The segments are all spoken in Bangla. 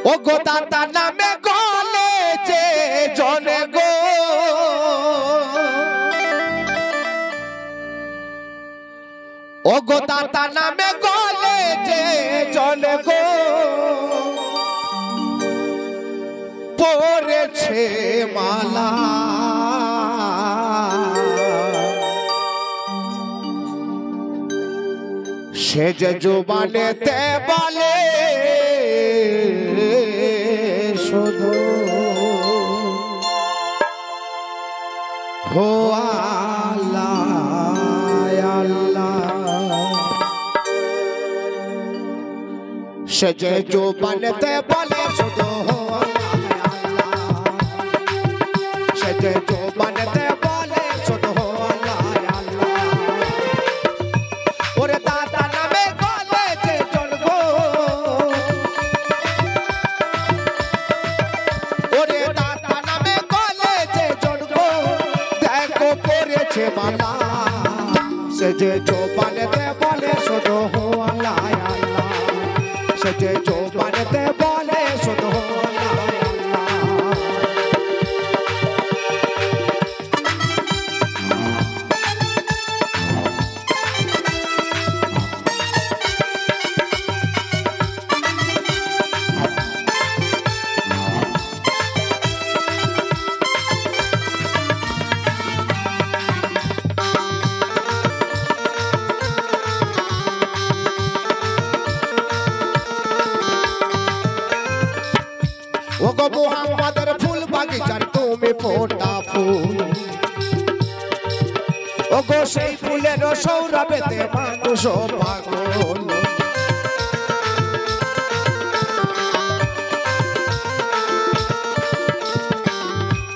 ও গো দাতা নামে গলে যে জনে গো ও গো দাতা নামে গলে যে জনে গো পড়েছে মালা সে যে জবানেতে বলে শুধু হো আল্লাহ আল্লাহ সে যে জবানেতে বলে শুধু হো আল্লাহ আল্লাহ সে যে জবানেতে বলে শুধু হো আল্লাহ আল্লাহ ওরে দাতা নামে গলে যে জন গো ওরে দাতা নামে গলে যে জন গো দেখো পড়েছে মালা সে যে জবানেতে বলে শুধু হো আল্লাহ আল্লাহ সে যে জবানেতে বলে শুধু হো আল্লাহ ও গো মোহাম্মদের ফুল বাগিচার তুমি ফোটা ফুল ও গো সেই ফুলের সৌরভেতে মানুষ পাগল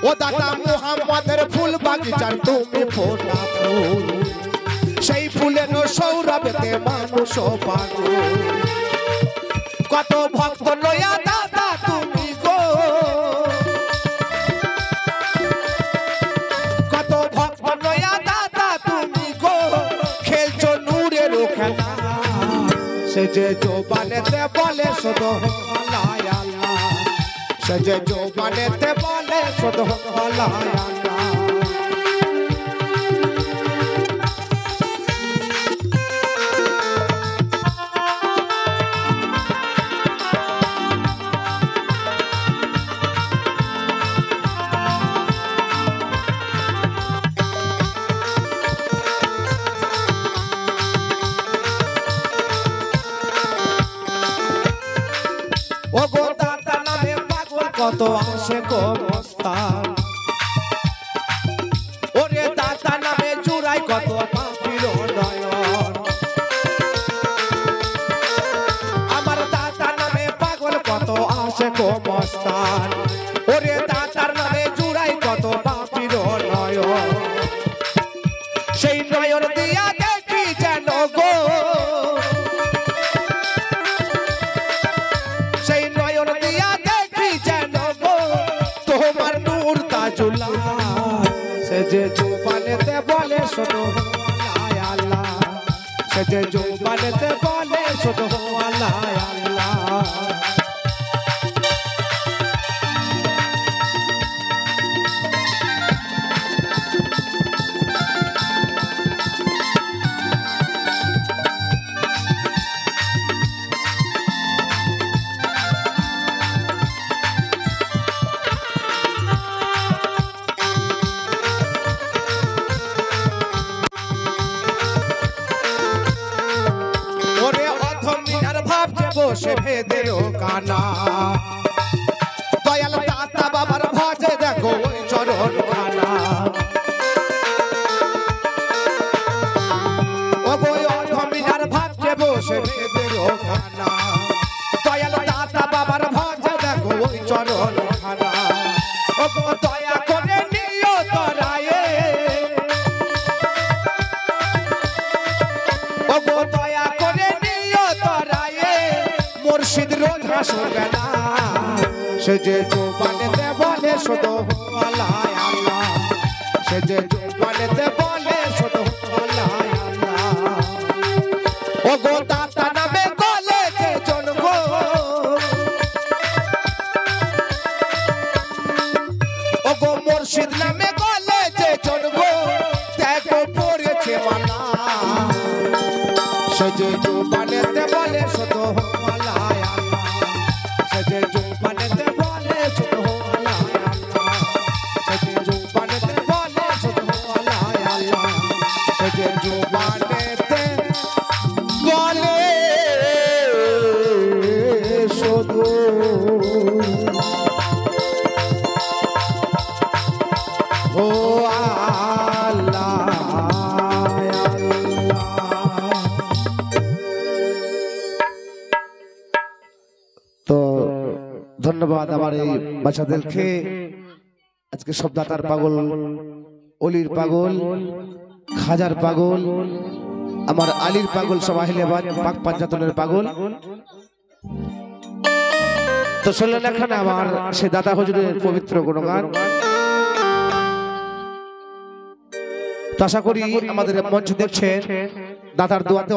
ও দাদা মোহাম্মদের ফুল বাগিচার তুমি ফোটা ফুল সেই ফুলের সৌরভেতে মানুষ পাগল কত ভক্ত লয়া দাদা তুমি গো কত ভক্ত লয়া দাদা তুমি গো খেলছো নূরের খেলা সে যে জবানেতে বলে শুধু আল্লাহ আল্লাহ সে যে জবানেতে বলে শুধু আল্লাহ আল্লাহ ও গো দাতা নামে পাগল কত আসে গো মস্তান ওরে দাতা নামে জুড়াই কত পাপির নয়ন আমার দাতা নামে পাগল কত আসে গো মস্তান ওরে দাতার নামে জুড়াই কত পাপির নয়ন সেই নয়ন দিয়া দেখি যেন গো সে যে জবানেতে বলে শুধু আল্লাহ আল্লাহ সে যে জবানেতে বলে শুধু আল্লাহ আল্লাহ বসে ভেদের কানা দয়াল দাতা বাবার ভাজে দেখো ওই চরণ খানা ও বই অধমিনার ভাবছে বসে ভেদের কানা দয়াল দাতা বাবার ভাজে দেখো ওই চরণ খানা ও গো দয়া করে নিও তরায়ে ও গো দয়া করে নিও তরায়ে মুর্শিদ রোজ হাসবে না সে যে জবানেতে বলে শুধু আল্লাহ আল্লাহ সে যে জবানেতে বলে শুধু আল্লাহ আল্লাহ ও গো দাতা নামে গলে যে জন গো যে জুবানেতে বলে শুধু আল্লাহ আল্লাহ সে যে জুবানেতে বলে শুধু আল্লাহ আল্লাহ সে যে জুবানেতে বলে শুধু আল্লাহ আল্লাহ সে যে জুবানেতে বলে শুধু ও আল্লাহ তো ধন্যবাদ আমার এই বাচ্চাদেরকে আজকে শব্দাতার পাগল অলির পাগল খাজার পাগল আমার আলীর পাগল সব আহিলে পাক পাঞ্জাতনের পাগল তো শুনলেন এখানে আমার সে দাদা হুজুরের পবিত্র গুণগান তো আশা করি আমাদের মঞ্চ দেখছেন দাদার দোয়াতে